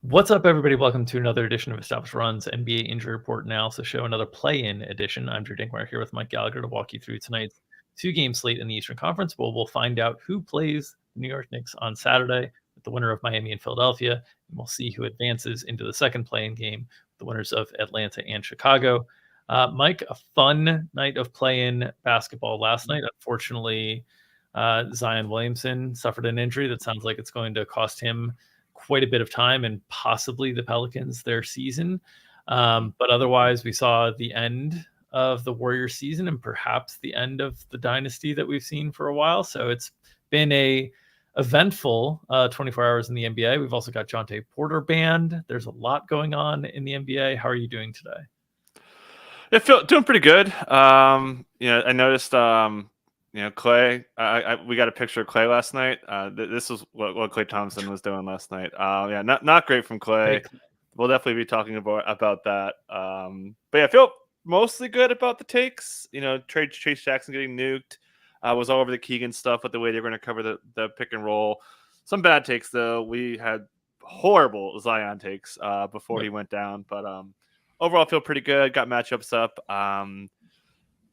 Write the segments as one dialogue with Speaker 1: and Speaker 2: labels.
Speaker 1: What's up, everybody? Welcome to another edition of Established Run's NBA Injury Report Analysis Show, another play-in edition. I'm Drew Dinkmeyer here with Mike Gallagher to walk you through tonight's two-game slate in the Eastern Conference. Well, we'll find out who plays the New York Knicks on Saturday with the winner of Miami and Philadelphia, and we'll see who advances into the second play-in game, the winners of Atlanta and Chicago. Mike, a fun night of play-in basketball last night. Unfortunately, Zion Williamson suffered an injury that sounds like it's going to cost him quite a bit of time and possibly the Pelicans their season. But otherwise, we saw the end of the Warriors season and perhaps the end of the dynasty that we've seen for a while. So it's been a eventful 24 hours in the NBA. We've also got Jonte Porter banned. There's a lot going on in the NBA. How are you doing today?
Speaker 2: Yeah, doing pretty good. I noticed Clay. We got a picture of Clay last night. This was what Clay Thompson was doing last night. Not great from Clay. We'll definitely be talking about that. But yeah, I feel mostly good about the takes. Trace Jackson getting nuked was all over the Keegan stuff with the way they're going to cover the pick and roll. Some bad takes though. We had horrible Zion takes before he went down, but overall, I feel pretty good. Got matchups up.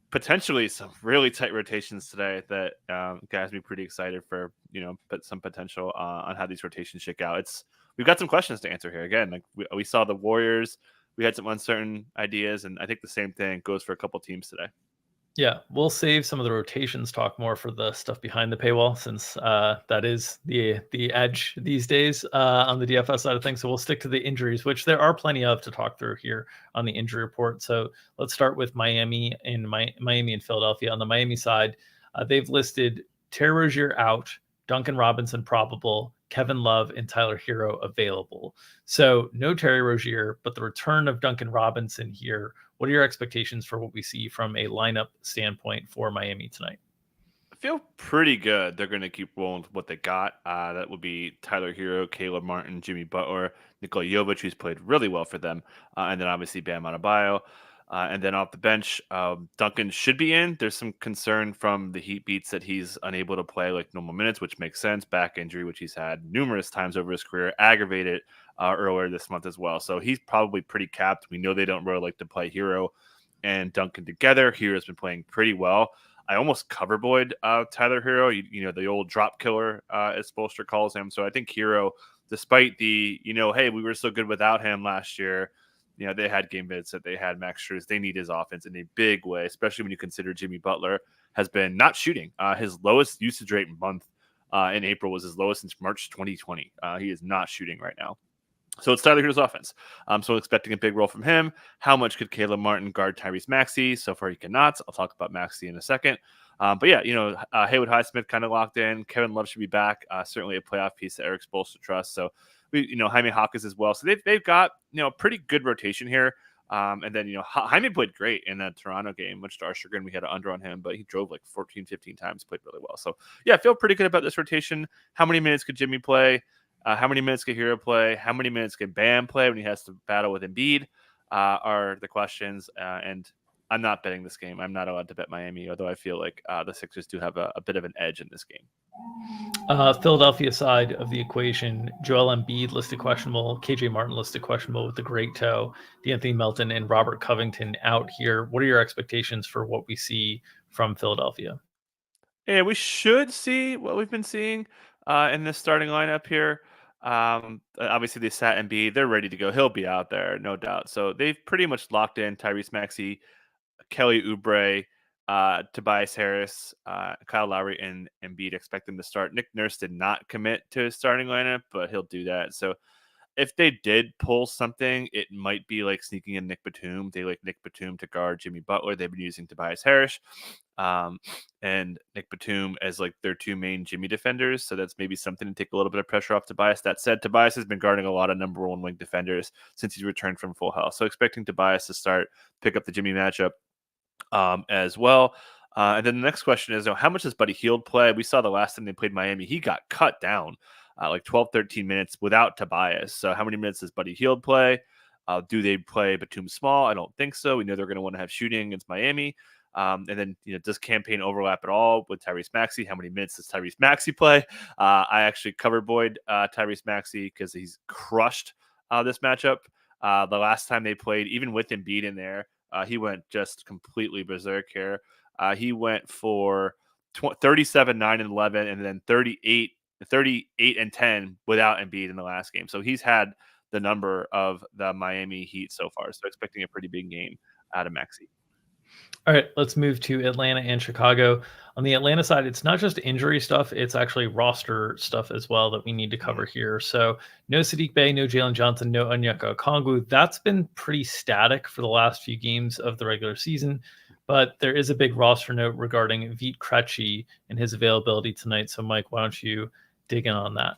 Speaker 2: Potentially some really tight rotations today that guys be pretty excited for. But some potential on how these rotations shake out. We've got some questions to answer here. Again, like we saw the Warriors. We had some uncertain ideas, and I think the same thing goes for a couple teams today.
Speaker 1: Yeah, we'll save some of the rotations talk more for the stuff behind the paywall, since that is the edge these days on the DFS side of things. So we'll stick to the injuries, which there are plenty of to talk through here on the injury report. So let's start with Miami and Philadelphia. On the Miami side, they've listed Terry Rozier out, Duncan Robinson probable, Kevin Love and Tyler Hero available. So no Terry Rozier, but the return of Duncan Robinson here. What are your expectations for what we see from a lineup standpoint for Miami tonight?
Speaker 2: I feel pretty good. They're going to keep rolling with what they got. That would be Tyler Hero, Caleb Martin, Jimmy Butler, Nikola Jovic, who's played really well for them, and then obviously Bam Adebayo. And then off the bench, Duncan should be in. There's some concern from the Heat beats that he's unable to play like normal minutes, which makes sense. Back injury, which he's had numerous times over his career, aggravated earlier this month as well. So he's probably pretty capped. We know they don't really like to play Hero and Duncan together. Hero's been playing pretty well. I almost cover Boyd Tyler Hero, the old drop killer, as Spoelstra calls him. So I think Hero, despite the, hey, we were so good without him last year. They had game minutes that they had Max Strus. They need his offense in a big way, especially when you consider Jimmy Butler has been not shooting. His lowest usage rate month in April was his lowest since March 2020. He is not shooting right now. So it's Tyler Hero's offense. So expecting a big role from him. How much could Caleb Martin guard Tyrese Maxey? So far he cannot. I'll talk about Maxey in a second. But yeah, Haywood Highsmith kind of locked in. Kevin Love should be back. Certainly a playoff piece that Eric Spoelstra trusts. So Jaime Hawkins as well. So they've got, pretty good rotation here. And then, Jaime played great in that Toronto game, much to our chagrin. We had an under on him, but he drove like 14, 15 times, played really well. So yeah, I feel pretty good about this rotation. How many minutes could Jimmy play? How many minutes could Hero play? How many minutes could Bam play when he has to battle with Embiid? Are the questions. And I'm not betting this game. I'm not allowed to bet Miami, although I feel like the Sixers do have a bit of an edge in this game.
Speaker 1: Philadelphia side of the equation, Joel Embiid listed questionable, KJ Martin listed questionable with the great toe, D'Anthony Melton and Robert Covington out here. What are your expectations for what we see from Philadelphia?
Speaker 2: Yeah, we should see what we've been seeing in this starting lineup here. Obviously, they sat Embiid. They're ready to go. He'll be out there, no doubt. So they've pretty much locked in Tyrese Maxey, Kelly Oubre, Tobias Harris, Kyle Lowry, and Embiid. Expect them to start. Nick Nurse did not commit to his starting lineup, but he'll do that. So if they did pull something, it might be like sneaking in Nick Batum. They like Nick Batum to guard Jimmy Butler. They've been using Tobias Harris and Nick Batum as like their two main Jimmy defenders. So that's maybe something to take a little bit of pressure off Tobias. That said, Tobias has been guarding a lot of number one wing defenders since he's returned from full health. So expecting Tobias to start, pick up the Jimmy matchup as well. And then the next question is, how much does Buddy Hield play? We saw the last time they played Miami, he got cut down like 12, 13 minutes without Tobias. So how many minutes does Buddy Hield play? Do they play Batum small? I don't think so. We know they're going to want to have shooting against Miami. And then, does campaign overlap at all with Tyrese Maxey? How many minutes does Tyrese Maxey play? I actually covered Boyd Tyrese Maxey because he's crushed this matchup. The last time they played, even with Embiid in there, he went just completely berserk here. He went for 37, 9, and 11, and then 38 and 10 without Embiid in the last game. So he's had the number of the Miami Heat so far. So expecting a pretty big game out of Maxey.
Speaker 1: All right, let's move to Atlanta and Chicago. On the Atlanta side, it's not just injury stuff, it's actually roster stuff as well that we need to cover here. So no Sadiq Bey, no Jalen Johnson, no Onyeka Okongwu. That's been pretty static for the last few games of the regular season, but there is a big roster note regarding Vit Krejci and his availability tonight. So Mike, why don't you dig in on that?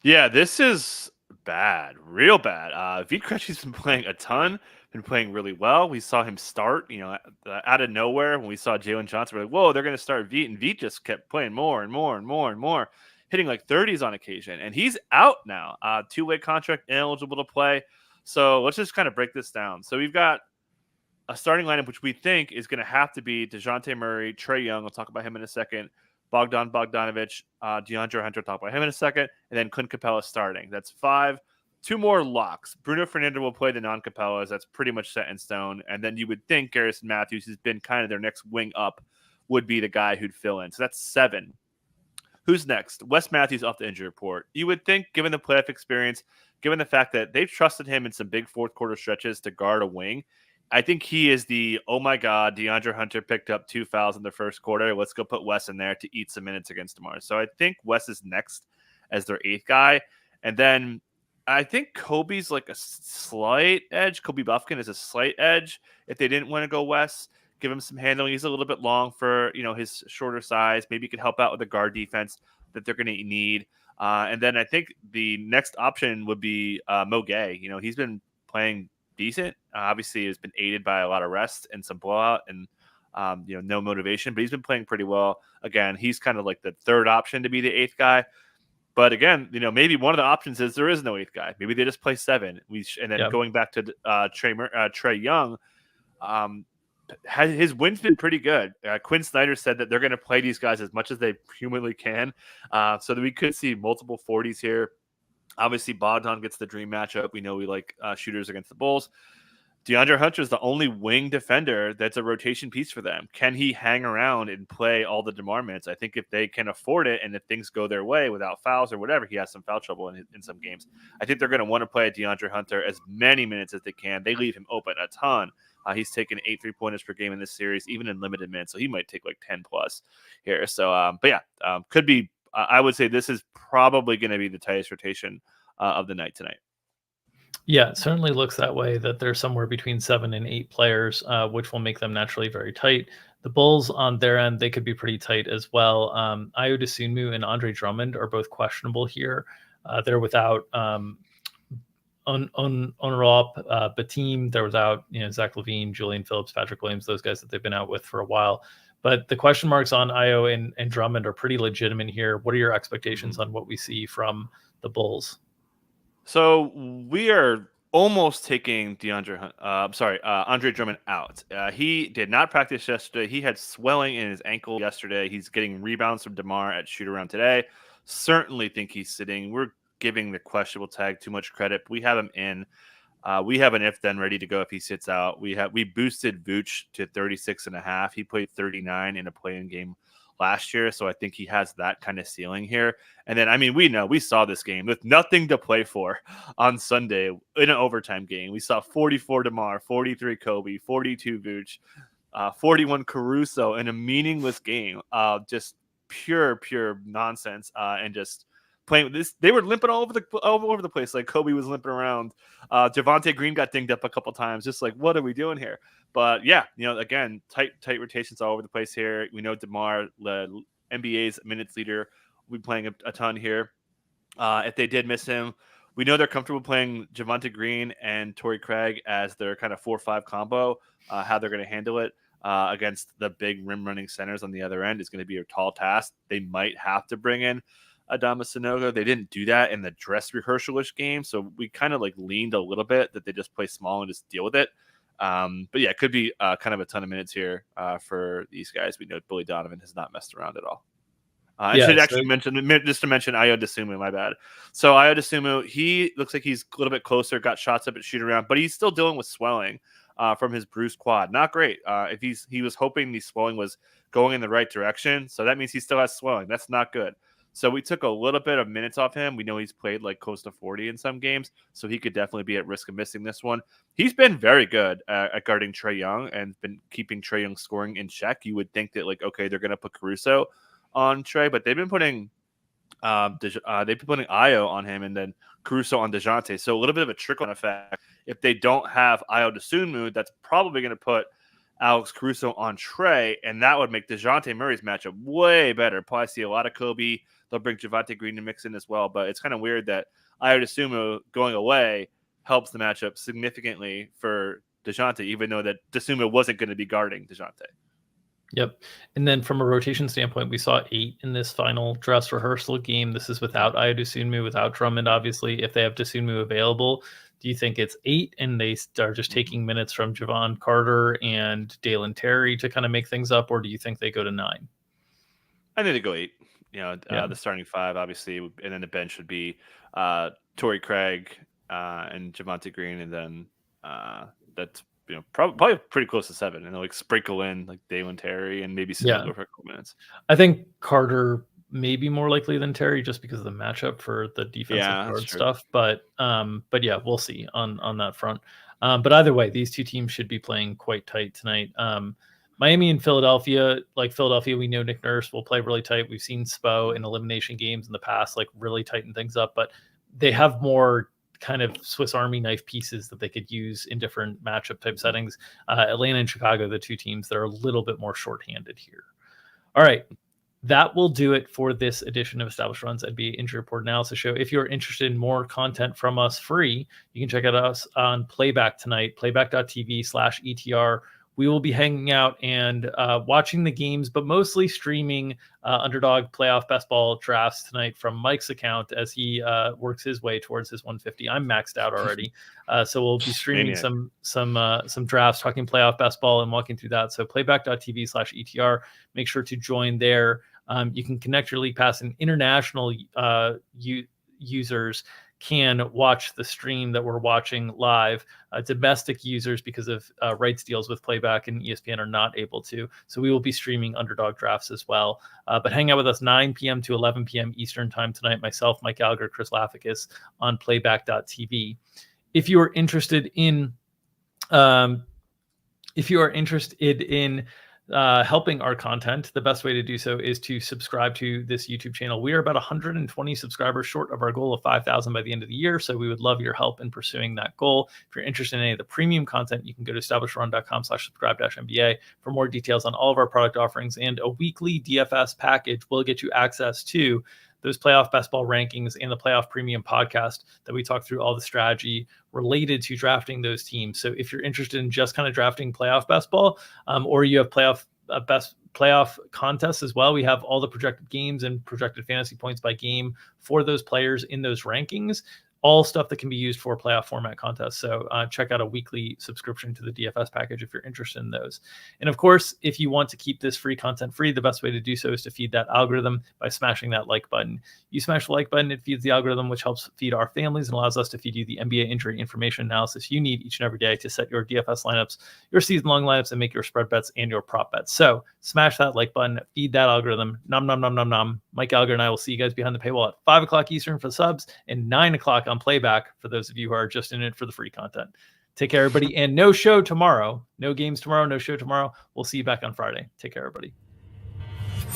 Speaker 2: Yeah, this is bad, real bad. Vit Krejci's been playing a ton, been playing really well. We saw him start, out of nowhere when we saw Jalen Johnson. We're like, whoa, they're going to start Vit, and Vit just kept playing more and more and more and more, hitting like 30s on occasion. And he's out now, two-way contract, ineligible to play. So let's just kind of break this down. So we've got a starting lineup which we think is going to have to be DeJounte Murray, Trae Young. We'll talk about him in a second. Bogdanovich, DeAndre Hunter, talk about him in a second, and then Clint Capella starting. That's 5. 2 more locks. Bruno Fernando will play the non-Capellas. That's pretty much set in stone. And then you would think Garrison Matthews, who's been kind of their next wing up, would be the guy who'd fill in. So that's 7. Who's next? Wes Matthews off the injury report. You would think, given the playoff experience, given the fact that they've trusted him in some big fourth quarter stretches to guard a wing, I think he is the, oh my God, DeAndre Hunter picked up 2 fouls in the first quarter. Let's go put Wes in there to eat some minutes against DeMar. So I think Wes is next as their 8th guy. And then I think Kobe's like a slight edge. Kobe Buffkin is a slight edge. If they didn't want to go Wes, give him some handling. He's a little bit long for, his shorter size. Maybe he could help out with the guard defense that they're going to need. And then I think the next option would be Mo Gay. He's been playing decent. Obviously, it's been aided by a lot of rest and some blowout and no motivation, but he's been playing pretty well. Again, he's kind of like the 3rd option to be the 8th guy. But again, maybe one of the options is there is no 8th guy. Maybe they just play 7. And then going back to Trae Young, his win's been pretty good. Quinn Snyder said that they're going to play these guys as much as they humanly can, so that we could see multiple 40s here. Obviously, Bogdan gets the dream matchup. We know we like shooters against the Bulls. DeAndre Hunter is the only wing defender that's a rotation piece for them. Can he hang around and play all the DeMar minutes? I think if they can afford it and if things go their way without fouls or whatever, he has some foul trouble in some games. I think they're going to want to play DeAndre Hunter as many minutes as they can. They leave him open a ton. He's taken 8 3-pointers per game in this series, even in limited minutes. So he might take like 10 plus here. So, could be. I would say this is probably going to be the tightest rotation of the night tonight.
Speaker 1: Yeah, it certainly looks that way, that they're somewhere between 7 and 8 players, which will make them naturally very tight. The Bulls on their end, they could be pretty tight as well. Ayo Dosunmu and Andre Drummond are both questionable here. They're without Onuralp Batim. They're without Zach LaVine, Julian Phillips, Patrick Williams, those guys that they've been out with for a while. But the question marks on Ayo and Drummond are pretty legitimate here. What are your expectations on what we see from the Bulls?
Speaker 2: So we are almost taking Andre Drummond out. He did not practice yesterday. He had swelling in his ankle yesterday. He's getting rebounds from DeMar at shoot around today. Certainly think he's sitting. We're giving the questionable tag too much credit. We have him in. We have an if then ready to go if he sits out. We boosted Vooch to 36.5. He played 39 in a play-in game last year, so I think he has that kind of ceiling here. And then, we saw this game with nothing to play for on Sunday in an overtime game. We saw 44 DeMar, 43 Kobe, 42 Vooch, 41 Caruso in a meaningless game. Just pure nonsense, and just playing with this. They were limping all over the place. Like Kobe was limping around. Javonte Green got dinged up a couple times. Just like, what are we doing here? But yeah, again, tight rotations all over the place here. We know DeMar, the NBA's minutes leader, will be playing a ton here. If they did miss him, we know they're comfortable playing Javonte Green and Torrey Craig as their kind of 4-5 combo. How they're going to handle it against the big rim running centers on the other end is going to be a tall task. They might have to bring in Adama Sanogo. They didn't do that in the dress rehearsal-ish game, so we kind of leaned a little bit that they just play small and just deal with it. But yeah, it could be kind of a ton of minutes here for these guys. We know Billy Donovan has not messed around at all. I
Speaker 1: Yeah,
Speaker 2: should
Speaker 1: so
Speaker 2: actually mention, just to mention Ayo Dosunmu, my bad. So Ayo Dosunmu, he looks like he's a little bit closer, got shots up at shoot around, but he's still dealing with swelling from his bruised quad. Not great. If he was hoping the swelling was going in the right direction, so that means he still has swelling. That's not good. So we took a little bit of minutes off him. We know he's played like close to 40 in some games, so he could definitely be at risk of missing this one. He's been very good at guarding Trae Young and been keeping Trae Young scoring in check. You would think that like, okay, they're going to put Caruso on Trae, but they've been putting Ayo on him and then Caruso on DeJounte. So a little bit of a trickle effect. If they don't have Ayo Dosunmu, that's probably going to put Alex Caruso on Trae, and that would make DeJounte Murray's matchup way better. Probably see a lot of Kobe. They'll bring Javonte Green to mix in as well, but it's kind of weird that Ayo Dosunmu going away helps the matchup significantly for DeJounte, even though that Dosunmu wasn't going to be guarding DeJounte.
Speaker 1: Yep. And then from a rotation standpoint, we saw 8 in this final dress rehearsal game. This is without Ayo Dosunmu, without Drummond, obviously. If they have Dosunmu available, do you think it's 8 and they are just taking minutes from Javon Carter and Dalen Terry to kind of make things up, or do you think they go to 9?
Speaker 2: I think they go 8. The starting 5, obviously, and then the bench would be Torrey Craig and Javonte Green, and then that's probably pretty close to 7, and they'll like sprinkle in like Dalen Terry and maybe Sengun for a couple minutes.
Speaker 1: I think Carter may be more likely than Terry just because of the matchup for the defensive guard stuff. But yeah, we'll see on that front. But either way, these two teams should be playing quite tight tonight. Miami and Philadelphia, we know Nick Nurse will play really tight. We've seen Spo in elimination games in the past, like really tighten things up, but they have more kind of Swiss Army knife pieces that they could use in different matchup type settings. Atlanta and Chicago, the two teams that are a little bit more shorthanded here. All right. That will do it for this edition of Established Runs NBA Injury Report Analysis Show. If you're interested in more content from us free, you can check out us on Playback tonight, playback.tv/ETR. We will be hanging out and watching the games, but mostly streaming Underdog playoff best ball drafts tonight from Mike's account as he works his way towards his 150. I'm maxed out already, so we'll be streaming some drafts, talking playoff best ball and walking through that. So playback.tv/ETR. Make sure to join there. You can connect your league pass, and international users can watch the stream that we're watching live. Domestic users, because of rights deals with Playback and ESPN, are not able to. So we will be streaming Underdog drafts as well. But hang out with us 9 p.m. to 11 p.m. Eastern time tonight. Myself, Mike Gallagher, Chris Lafakis on playback.tv. If you are interested in helping our content, the best way to do so is to subscribe to this YouTube channel. We are about 120 subscribers short of our goal of 5,000 by the end of the year, so we would love your help in pursuing that goal. If you're interested in any of the premium content, you can go to establishedrun.com/subscribe-MBA for more details on all of our product offerings, and a weekly DFS package will get you access to those playoff best ball rankings and the playoff premium podcast that we talk through all the strategy related to drafting those teams. So if you're interested in just kind of drafting playoff best ball, or you have best playoff contests as well, we have all the projected games and projected fantasy points by game for those players in those rankings. All stuff that can be used for playoff format contests. So check out a weekly subscription to the DFS package if you're interested in those. And of course, if you want to keep this free content free, the best way to do so is to feed that algorithm by smashing that like button. You smash the like button, it feeds the algorithm, which helps feed our families and allows us to feed you the NBA injury information analysis you need each and every day to set your DFS lineups, your season-long lineups, and make your spread bets and your prop bets. So smash that like button, feed that algorithm. Nom, nom, nom, nom, nom. Mike Gallagher and I will see you guys behind the paywall at 5 o'clock Eastern for the subs and 9 o'clock on Playback for those of you who are just in it for the free content. Take care, everybody. And no show tomorrow. No games tomorrow. No show tomorrow. We'll see you back on Friday. Take care, everybody.